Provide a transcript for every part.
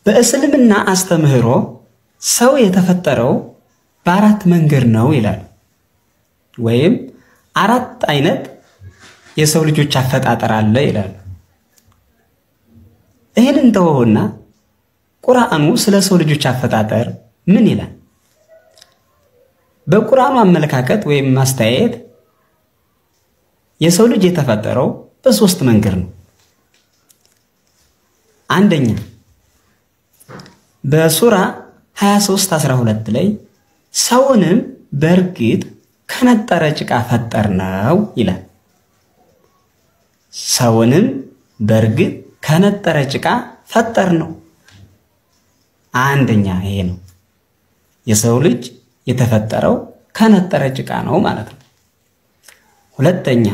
በእስልምና አስተምህሮ ሰው የተፈጠረው በአራት መንገድ ነው ይላል። ወይም አራት አይነት የሰው ልጆች አፈጣጠር አለ ይላል። ይሄንን ተወውና ቁርአኑ ስለ ሰው ልጆች አፈጣጠር ምን ይላል? በቁርአኑ አመለካከት ወይም ማስተያየት የሰው ልጅ የተፈጠረው በሶስት መንገድ ነው። አንደኛ በሱራ 23:12 ላይ ሰውንም በእርግጥ ከነጠረ ጭቃ ፈጠርነው ይላል። ሰውንም በእርግጥ ከነጠረ ጭቃ ፈጠርነው። አንደኛ ይሄ ነው። የሰው ልጅ የተፈጠረው ከነጠረ ጭቃ ነው ማለት ነው። ሁለተኛ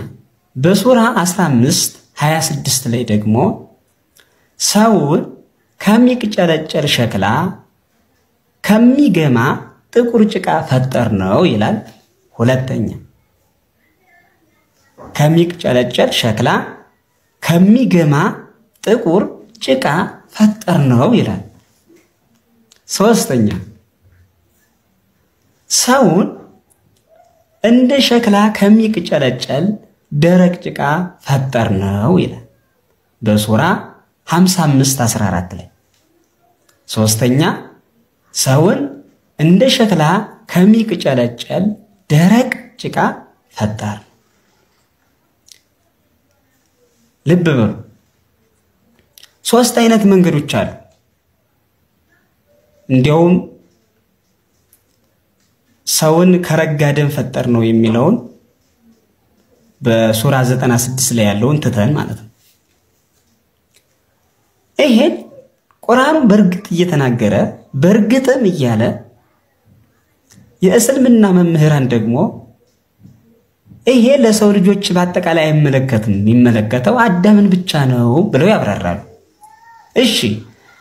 በሱራ 15:26 ላይ ደግሞ ሰውን ከሚቅጨለጨል ሸክላ ከሚገማ ጥቁር ጭቃ ፈጠርነው ይላል። ሁለተኛ ከሚቅጨለጨል ሸክላ ከሚገማ ጥቁር ጭቃ ፈጠርነው ይላል። ሶስተኛ ሰውን እንደ ሸክላ ከሚቅጨለጨል ደረቅ ጭቃ ፈጠርነው ይላል በሱራ 55:14 ላይ። ሶስተኛ ሰውን እንደ ሸክላ ከሚቅጨለጨል ደረቅ ጭቃ ፈጠር። ልብ በሉ፣ ሶስት አይነት መንገዶች አሉ። እንዲያውም ሰውን ከረጋ ደም ፈጠር ነው የሚለውን በሱራ 96 ላይ ያለውን ትተን ማለት ነው። ይሄን ቁርአኑ በእርግጥ እየተናገረ በእርግጥም እያለ የእስልምና መምህራን ደግሞ ይሄ ለሰው ልጆች በአጠቃላይ አይመለከትም፣ የሚመለከተው አዳምን ብቻ ነው ብለው ያብራራሉ። እሺ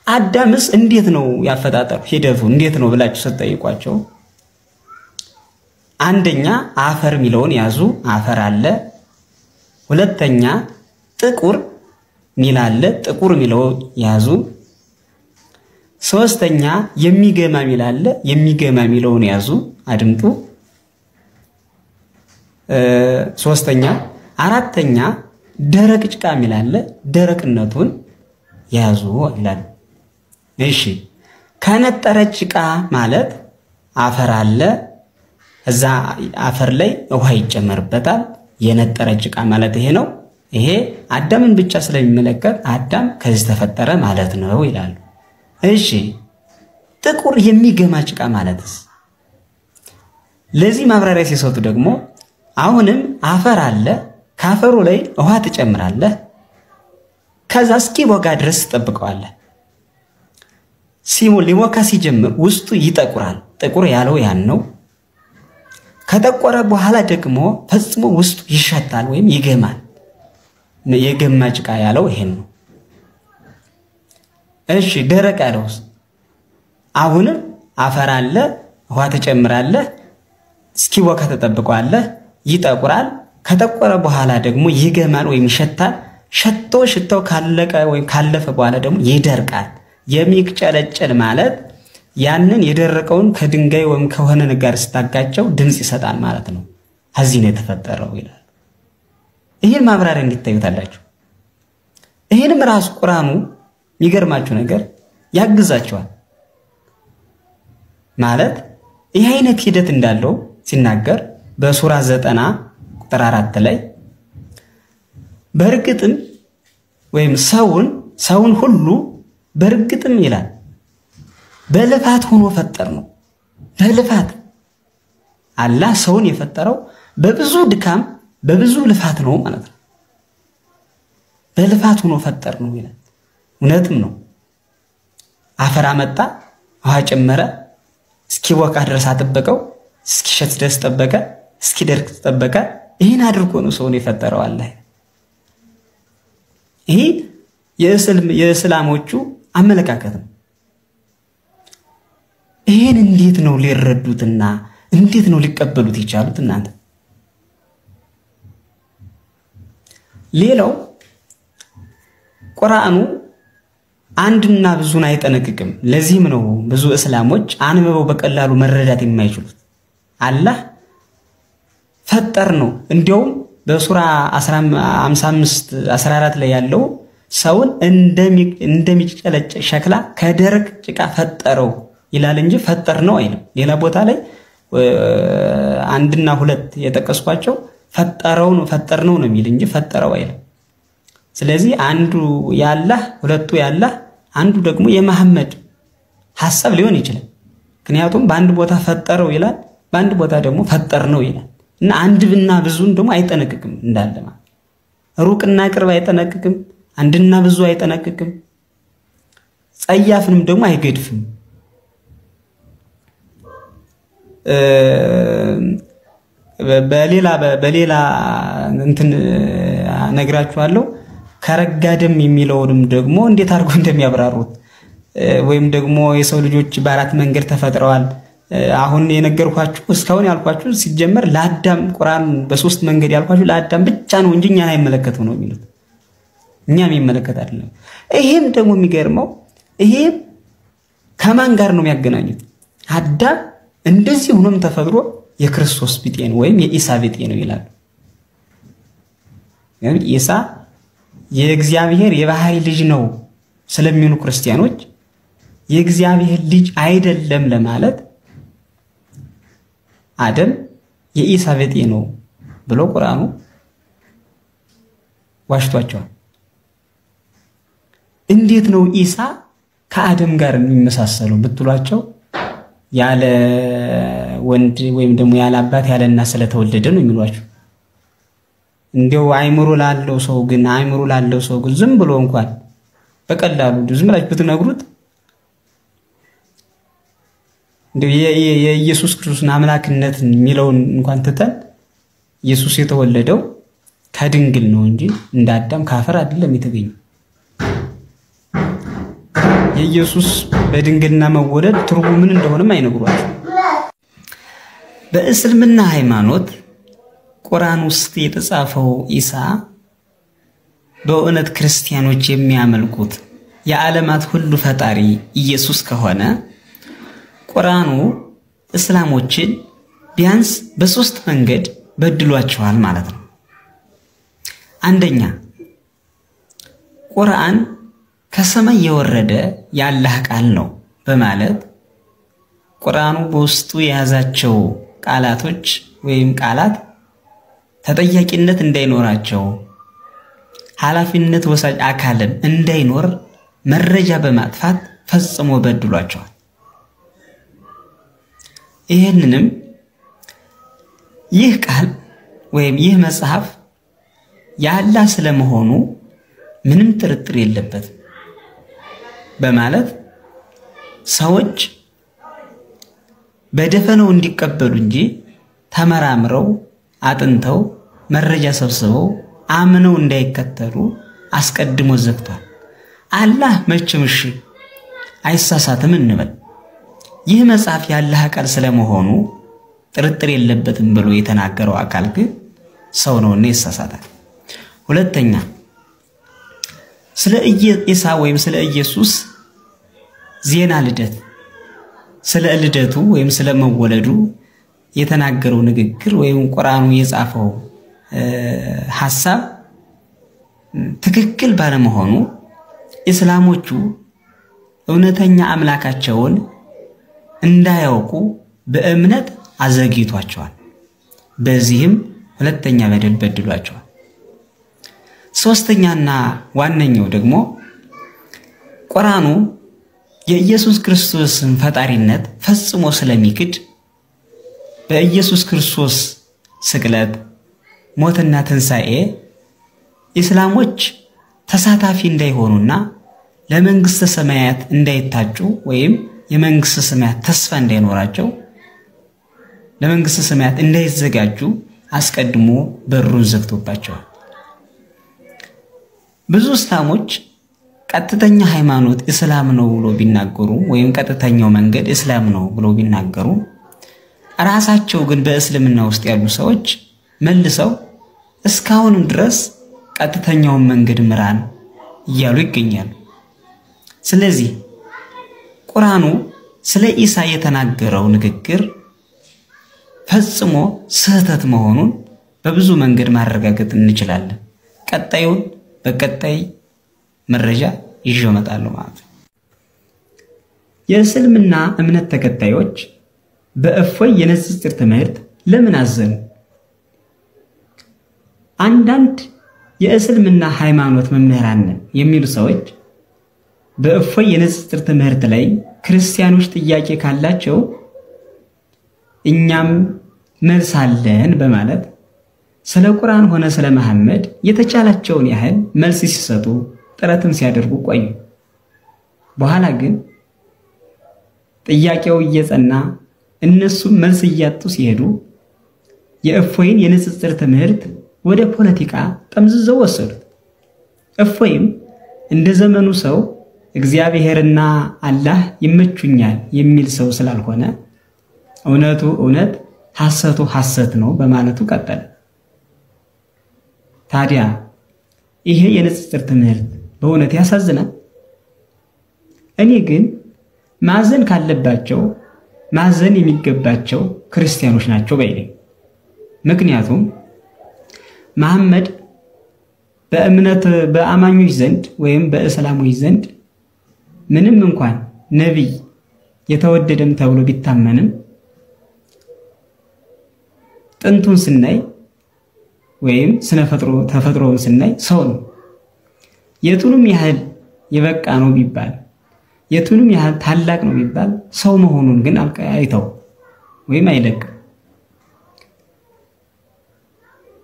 አዳምስ እንዴት ነው ያፈጣጠሩ ሂደቱ እንዴት ነው ብላችሁ ስትጠይቋቸው አንደኛ አፈር ሚለውን ያዙ፣ አፈር አለ። ሁለተኛ ጥቁር ሚል አለ፣ ጥቁር ሚለው ያዙ። ሶስተኛ የሚገማ ሚል አለ፣ የሚገማ ሚለውን ያዙ፣ አድምጡ። ሶስተኛ አራተኛ ደረቅ ጭቃ ሚል አለ፣ ደረቅነቱን ያዙ ይላል። እሺ ከነጠረ ጭቃ ማለት አፈር አለ፣ እዛ አፈር ላይ ውሃ ይጨመርበታል። የነጠረ ጭቃ ማለት ይሄ ነው። ይሄ አዳምን ብቻ ስለሚመለከት አዳም ከዚህ ተፈጠረ ማለት ነው ይላሉ። እሺ ጥቁር የሚገማ ጭቃ ማለትስ? ለዚህ ማብራሪያ ሲሰጡ ደግሞ አሁንም አፈር አለ፣ ካፈሩ ላይ ውሃ ትጨምራለህ፣ ከዛ እስኪቦካ ድረስ ትጠብቀዋለህ። ሊቦካ ሲጀምር ውስጡ ይጠቁራል። ጥቁር ያለው ያን ነው። ከጠቆረ በኋላ ደግሞ ፈጽሞ ውስጡ ይሸታል ወይም ይገማል። የገማ ጭቃ ያለው ይሄን ነው። እሺ ደረቅ ያለውስ? አሁንም አፈር አለ፣ ውሃ ትጨምራለህ፣ እስኪቦካ ተጠብቀዋለህ፣ ይጠቁራል። ከጠቆረ በኋላ ደግሞ ይገማል ወይም ይሸታል። ሽታው ካለቀ ወይም ካለፈ በኋላ ደግሞ ይደርቃል። የሚቅጨለጨል ማለት ያንን የደረቀውን ከድንጋይ ወይም ከሆነ ነገር ስታጋጨው ድምጽ ይሰጣል ማለት ነው። ከዚህ ነው የተፈጠረው ይላል። ይሄን ማብራሪያ እንድታዩታላችሁ። ይሄንም ራሱ ቁርአኑ የሚገርማችሁ ነገር ያግዛቸዋል። ማለት ይሄ አይነት ሂደት እንዳለው ሲናገር በሱራ 90:4 ላይ በእርግጥም ወይም ሰውን ሁሉ በእርግጥም ይላል በልፋት ሆኖ ፈጠር ነው። በልፋት አላህ ሰውን የፈጠረው በብዙ ድካም በብዙ ልፋት ነው ማለት ነው። በልፋት ሆኖ ፈጠር ነው ይላል። እውነትም ነው። አፈር አመጣ፣ ውሃ ጨመረ፣ እስኪቦካ ድረስ አጠበቀው፣ እስኪሸት ድረስ ጠበቀ፣ እስኪደርቅ ጠበቀ። ይሄን አድርጎ ነው ሰውን የፈጠረው አላህ። ይሄ የእስላሞቹ አመለካከት ነው። ይሄን እንዴት ነው ሊረዱትና እንዴት ነው ሊቀበሉት ይቻሉት እናንተ? ሌላው ቁርአኑ አንድና ብዙን አይጠነቅቅም። ለዚህም ነው ብዙ እስላሞች አንብበው በቀላሉ መረዳት የማይችሉት። አላህ ፈጠር ነው። እንዲያውም በሱራ 55 14 ላይ ያለው ሰውን እንደሚጨለጭ ሸክላ ከደረቅ ጭቃ ፈጠረው ይላል እንጂ ፈጠር ነው አይልም። ሌላ ቦታ ላይ አንድና ሁለት የጠቀስኳቸው ፈጠር ነው የሚል እንጂ ፈጠረው አይልም። ስለዚህ አንዱ ያላህ ሁለቱ ያላህ አንዱ ደግሞ የመሐመድ ሐሳብ ሊሆን ይችላል። ምክንያቱም በአንድ ቦታ ፈጠረው ይላል፣ በአንድ ቦታ ደግሞ ፈጠር ነው ይላል እና አንድና ብዙን ደግሞ አይጠነቅቅም እንዳለ ማለት ሩቅና ቅርብ አይጠነቅቅም፣ አንድና ብዙ አይጠነቅቅም፣ ጸያፍንም ደግሞ አይገድፍም። በሌላ እንትን ነግራችኋለሁ። ከረጋደም የሚለውንም ደግሞ እንዴት አድርጎ እንደሚያብራሩት ወይም ደግሞ የሰው ልጆች በአራት መንገድ ተፈጥረዋል። አሁን የነገርኳችሁ እስካሁን ያልኳችሁ ሲጀመር ለአዳም ቁርአን በሶስት መንገድ ያልኳችሁ ለአዳም ብቻ ነው እንጂ እኛን አይመለከተው ነው የሚሉት። እኛም ይመለከት አይደለም። ይሄም ደግሞ የሚገርመው ይሄም ከማን ጋር ነው የሚያገናኙት? አዳም እንደዚህ ሆኖም ተፈጥሮ የክርስቶስ ቢጤ ነው ወይም የኢሳ ቢጤ ነው ይላሉ። ኢሳ የእግዚአብሔር የባህሪ ልጅ ነው ስለሚሉ ክርስቲያኖች የእግዚአብሔር ልጅ አይደለም ለማለት አደም የኢሳ ቢጤ ነው ብሎ ቁርአኑ ዋሽቷቸዋል። እንዴት ነው ኢሳ ከአደም ጋር የሚመሳሰለው ብትሏቸው ያለ ወንድ ወይም ደግሞ ያለ አባት ያለ እናት ስለተወለደ ነው የሚሏቸው። እንደው አይምሮ ላለው ሰው ግን ዝም ብሎ እንኳን በቀላሉ ዝም ብላችሁ ብትነግሩት እንደው የኢየሱስ ክርስቶስን አምላክነትን የሚለውን እንኳን ትተን ኢየሱስ የተወለደው ከድንግል ነው እንጂ እንደ አዳም ካፈር አይደለም የተገኘው። የኢየሱስ በድንግልና መወለድ ትርጉሙ ምን እንደሆነም አይነግሯቸው። በእስልምና ሃይማኖት ቁርአን ውስጥ የተጻፈው ኢሳ በእውነት ክርስቲያኖች የሚያመልኩት የዓለማት ሁሉ ፈጣሪ ኢየሱስ ከሆነ ቁርአኑ እስላሞችን ቢያንስ በሶስት መንገድ በድሏቸዋል ማለት ነው። አንደኛ ቁርአን ከሰማይ የወረደ የአላህ ቃል ነው በማለት ቁርአኑ በውስጡ የያዛቸው ቃላቶች ወይም ቃላት ተጠያቂነት እንዳይኖራቸው ኃላፊነት ወሳጅ አካልም እንዳይኖር መረጃ በማጥፋት ፈጽሞ በድሏቸዋል። ይህንንም ይህ ቃል ወይም ይህ መጽሐፍ የአላህ ስለመሆኑ ምንም ጥርጥር የለበትም በማለት ሰዎች በደፈነው እንዲቀበሉ እንጂ ተመራምረው አጥንተው መረጃ ሰብስበው አምነው እንዳይከተሉ አስቀድሞ ዘግቷል። አላህ መቼም እሺ አይሳሳትም እንበል። ይህ መጽሐፍ የአላህ ቃል ስለመሆኑ ጥርጥር የለበትም ብሎ የተናገረው አካል ግን ሰው ነውና ይሳሳታል። ሁለተኛ ስለ ኢሳ ወይም ስለ ኢየሱስ ዜና ልደት ስለ ልደቱ ወይም ስለ መወለዱ የተናገረው ንግግር ወይም ቁርአኑ የጻፈው ሐሳብ ትክክል ባለመሆኑ እስላሞቹ እውነተኛ አምላካቸውን እንዳያውቁ በእምነት አዘግይቷቸዋል። በዚህም ሁለተኛ በደል በድሏቸዋል። ሶስተኛና ዋነኛው ደግሞ ቁርአኑ የኢየሱስ ክርስቶስን ፈጣሪነት ፈጽሞ ስለሚክድ በኢየሱስ ክርስቶስ ስቅለት ሞትና ትንሣኤ እስላሞች ተሳታፊ እንዳይሆኑና ለመንግስተ ሰማያት እንዳይታጩ ወይም የመንግስተ ሰማያት ተስፋ እንዳይኖራቸው ለመንግስተ ሰማያት እንዳይዘጋጁ አስቀድሞ በሩን ዘግቶባቸዋል። ብዙ እስላሞች ቀጥተኛ ሃይማኖት እስላም ነው ብሎ ቢናገሩ ወይም ቀጥተኛው መንገድ እስላም ነው ብሎ ቢናገሩ ራሳቸው ግን በእስልምና ውስጥ ያሉ ሰዎች መልሰው እስካሁንም ድረስ ቀጥተኛውን መንገድ ምራን እያሉ ይገኛሉ። ስለዚህ ቁርአኑ ስለ ኢሳ የተናገረው ንግግር ፈጽሞ ስህተት መሆኑን በብዙ መንገድ ማረጋገጥ እንችላለን። ቀጣዩን በቀጣይ መረጃ ይዤ እመጣለሁ ማለት ነው። የእስልምና እምነት ተከታዮች በእፎይ የንጽጽር ትምህርት ለምን አዘኑ? አንዳንድ የእስልምና ሃይማኖት መምህራን የሚሉ ሰዎች በእፎይ የንጽጽር ትምህርት ላይ ክርስቲያኖች ጥያቄ ካላቸው እኛም መልስ አለን በማለት ስለ ቁርአን ሆነ ስለ መሐመድ የተቻላቸውን ያህል መልስ ሲሰጡ ጥረትም ሲያደርጉ ቆዩ። በኋላ ግን ጥያቄው እየጸና እነሱም መልስ እያጡ ሲሄዱ የእፎይን የንጽጽር ትምህርት ወደ ፖለቲካ ጠምዝዘው ወሰዱት። እፎይም እንደ ዘመኑ ሰው እግዚአብሔርና አላህ ይመቹኛል የሚል ሰው ስላልሆነ እውነቱ እውነት ሐሰቱ ሐሰት ነው በማለቱ ቀጠለ። ታዲያ ይሄ የንጽጽር ትምህርት በእውነት ያሳዝናል። እኔ ግን ማዘን ካለባቸው ማዘን የሚገባቸው ክርስቲያኖች ናቸው ባይነኝ። ምክንያቱም መሐመድ በእምነት በአማኞች ዘንድ ወይም በእስላሞች ዘንድ ምንም እንኳን ነብይ የተወደደም ተብሎ ቢታመንም ጥንቱን ስናይ ወይም ተፈጥሮውን ስናይ ሰው ነው። የቱንም ያህል የበቃ ነው ቢባል የቱንም ያህል ታላቅ ነው ቢባል ሰው መሆኑን ግን አይተው ወይም አይለቅም።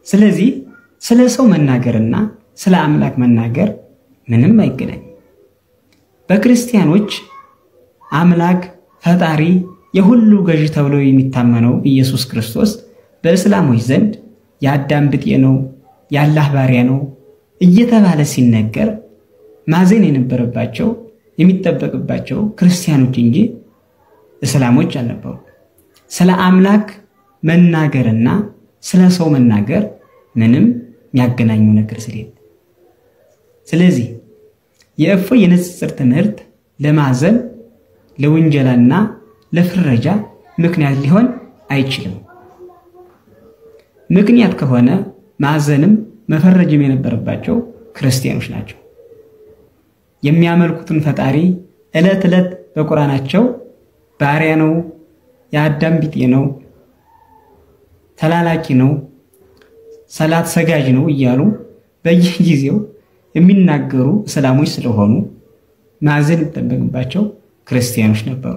ስለዚህ ስለ ሰው መናገርና ስለ አምላክ መናገር ምንም አይገናኝም። በክርስቲያኖች አምላክ ፈጣሪ የሁሉ ገዢ ተብሎ የሚታመነው ኢየሱስ ክርስቶስ በእስላሞች ዘንድ የአዳም ብጤ ነው፣ የአላህ ባሪያ ነው እየተባለ ሲነገር ማዘን የነበረባቸው የሚጠበቅባቸው ክርስቲያኖች እንጂ እስላሞች አልነበሩ። ስለ አምላክ መናገርና ስለ ሰው መናገር ምንም የሚያገናኙ ነገር ስለሌለ ስለዚህ የእፎይ የንጽጽር ትምህርት ለማዘን ለወንጀልና ለፍረጃ ምክንያት ሊሆን አይችልም። ምክንያት ከሆነ ማዘንም መፈረጅም የነበረባቸው ክርስቲያኖች ናቸው። የሚያመልኩትን ፈጣሪ ዕለት ዕለት በቁርአናቸው ባሪያ ነው፣ የአዳም ቢጤ ነው፣ ተላላኪ ነው፣ ሰላት ሰጋጅ ነው እያሉ በየጊዜው የሚናገሩ እስላሞች ስለሆኑ ማዘን ይጠበቅባቸው ክርስቲያኖች ነበሩ።